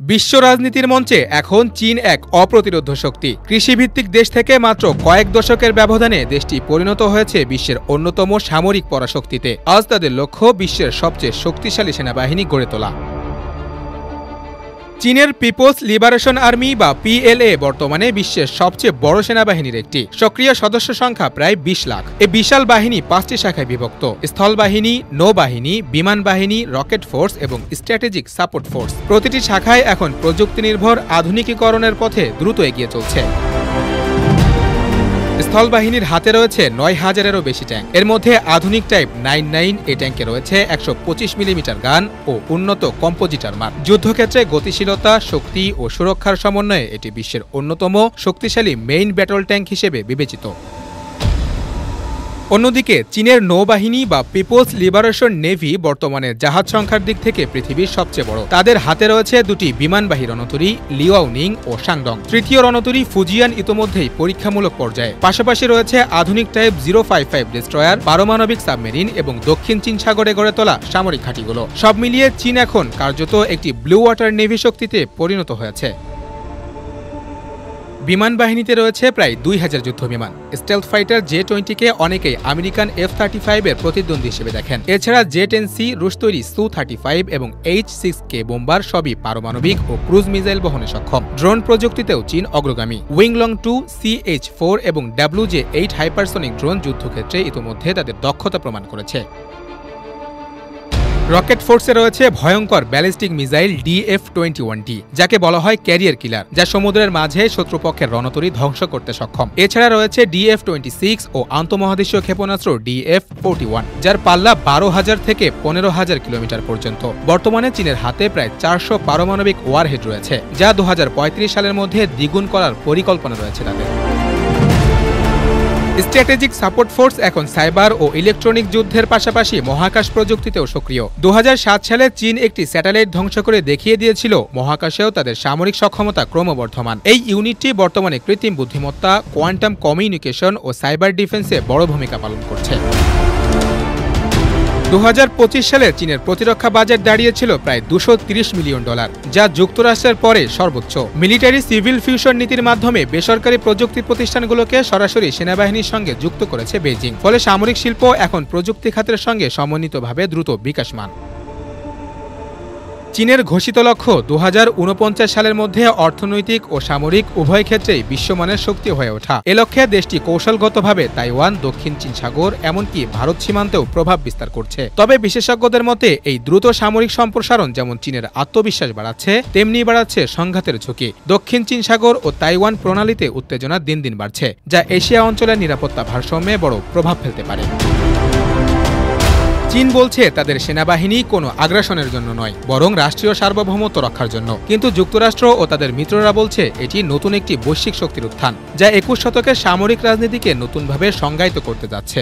বিশ্ব রাজনীতির মঞ্চে এখন চীন এক অপ্রতিরোধ্য শক্তি। কৃষিভিত্তিক দেশ থেকে মাত্র কয়েক দশকের ব্যবধানে দেশটি পরিণত হয়েছে বিশ্বের অন্যতম সামরিক পরাশক্তিতে। আজ তাদের লক্ষ্য বিশ্বের সবচেয়ে শক্তিশালী সেনাবাহিনী গড়ে তোলা। চীনের পিপলস লিবারেশন আর্মি বা PLA বর্তমানে বিশ্বের সবচেয়ে বড় সেনাবাহিনীর একটি। সক্রিয় সদস্য সংখ্যা প্রায় 20 লাখ। এই বিশাল বাহিনী 5টি শাখায় বিভক্ত: স্থলবাহিনী, নৌবাহিনী, বিমান বাহিনী, রকেট ফোর্স এবং স্ট্র্যাটেজিক সাপোর্ট ফোর্স। প্রতিটি শাখায় এখন প্রযুক্তি নির্ভর আধুনিকীকরণের পথে দ্রুত এগিয়ে চলছে। স্থলবাহিনীর হাতে রয়েছে 9,000-এরও বেশি ট্যাঙ্ক। এর মধ্যে আধুনিক টাইপ 99 এই ট্যাঙ্কে রয়েছে 125 মিলিমিটার গান ও উন্নত কম্পোজিট আর্মার। যুদ্ধক্ষেত্রে গতিশীলতা, শক্তি ও সুরক্ষার সমন্বয়ে এটি বিশ্বের অন্যতম শক্তিশালী মেইন ব্যাটল ট্যাঙ্ক হিসেবে বিবেচিত। অন্যদিকে চীনের নৌবাহিনী বা পিপলস লিবারেশন নেভি বর্তমানে জাহাজ সংখ্যার দিক থেকে পৃথিবীর সবচেয়ে বড়। তাদের হাতে রয়েছে দুটি বিমানবাহী রণতরী লিওয়াওনিং ও শাংডং। তৃতীয় রণতরী ফুজিয়ান ইতোমধ্যেই পরীক্ষামূলক পর্যায়ে। পাশাপাশি রয়েছে আধুনিক টাইপ 055 ডেস্ট্রয়ার, পারমাণবিক সাবমেরিন এবং দক্ষিণ চীন সাগরে গড়ে তোলা সামরিক ঘাঁটিগুলো। সব মিলিয়ে চীন এখন কার্যত একটি ব্লু ওয়াটার নেভি শক্তিতে পরিণত হয়েছে। বিমান বাহিনীতে রয়েছে প্রায় 2000 যুদ্ধবিমান। স্টেলথ ফাইটার J-20কে অনেকেই আমেরিকান F-35 এর প্রতিদ্বন্দ্বী হিসেবে দেখেন। এছাড়া J-10C, রুশ তৈরি Su-35 এবং H-6K বোম্বার সবই পারমাণবিক ও ক্রুজ মিসাইল বহনে সক্ষম। ড্রোন প্রযুক্তিতেও চীন অগ্রগামী। উইংলং-2, CH-4 এবং WJ-8 হাইপারসনিক ড্রোন যুদ্ধক্ষেত্রে ইতোমধ্যে তাদের দক্ষতা প্রমাণ করেছে। রকেট ফোর্সে রয়েছে ভয়ঙ্কর ব্যালিস্টিক মিসাইল DF-21D, যাকে বলা হয় ক্যারিয়ার কিলার, যা সমুদ্রের মাঝে শত্রুপক্ষের রণতরী ধ্বংস করতে সক্ষম। এছাড়া রয়েছে DF-26 ও আন্তঃমহাদেশীয় ক্ষেপণাস্ত্র DF-41, যার পাল্লা 12,000 থেকে 15,000 কিলোমিটার পর্যন্ত। বর্তমানে চীনের হাতে প্রায় 400 পারমাণবিক ওয়ারহেড রয়েছে, যা 2035 সালের মধ্যে দ্বিগুণ করার পরিকল্পনা রয়েছে তাদের। স্ট্র্যাটেজিক সাপোর্ট ফোর্স এখন সাইবার ও ইলেকট্রনিক যুদ্ধের পাশাপাশি মহাকাশ প্রযুক্তিতেও সক্রিয়। 2007 সালে চীন একটি স্যাটেলাইট ধ্বংস করে দেখিয়ে দিয়েছিল মহাকাশেও তাদের সামরিক সক্ষমতা ক্রমবর্ধমান। এই ইউনিটটি বর্তমানে কৃত্রিম বুদ্ধিমত্তা, কোয়ান্টাম কমিউনিকেশন ও সাইবার ডিফেন্সে বড় ভূমিকা পালন করছে। 2025 সালে চীনের প্রতিরক্ষা বাজেট দাঁড়িয়েছিল প্রায় $230 মিলিয়ন, যা যুক্তরাষ্ট্রের পরে সর্বোচ্চ। মিলিটারি সিভিল ফিউশন নীতির মাধ্যমে বেসরকারি প্রযুক্তি প্রতিষ্ঠানগুলোকে সরাসরি সেনাবাহিনীর সঙ্গে যুক্ত করেছে বেইজিং। ফলে সামরিক শিল্প এখন প্রযুক্তি খাতের সঙ্গে সমন্বিতভাবে দ্রুত বিকাশমান। চীনের ঘোষিত লক্ষ্য 2049 সালের মধ্যে অর্থনৈতিক ও সামরিক উভয় ক্ষেত্রেই বিশ্বমানের শক্তি হয়ে ওঠা। এ লক্ষ্যে দেশটি কৌশলগতভাবে তাইওয়ান, দক্ষিণ চীন সাগর এমনকি ভারত সীমান্তেও প্রভাব বিস্তার করছে। তবে বিশেষজ্ঞদের মতে এই দ্রুত সামরিক সম্প্রসারণ যেমন চীনের আত্মবিশ্বাস বাড়াচ্ছে, তেমনি বাড়াচ্ছে সংঘাতের ঝুঁকি। দক্ষিণ চীন সাগর ও তাইওয়ান প্রণালীতে উত্তেজনা দিন দিন বাড়ছে, যা এশিয়া অঞ্চলের নিরাপত্তা ভারসাম্যে বড় প্রভাব ফেলতে পারে। চীন বলছে তাদের সেনাবাহিনী কোনো আগ্রাসনের জন্য নয়, বরং রাষ্ট্রীয় সার্বভৌমত্ব রক্ষার জন্য। কিন্তু যুক্তরাষ্ট্র ও তাদের মিত্ররা বলছে এটি নতুন একটি বৈশ্বিক শক্তির উত্থান, যা 21 শতকের সামরিক রাজনীতিকে নতুনভাবে সংজ্ঞায়িত করতে যাচ্ছে।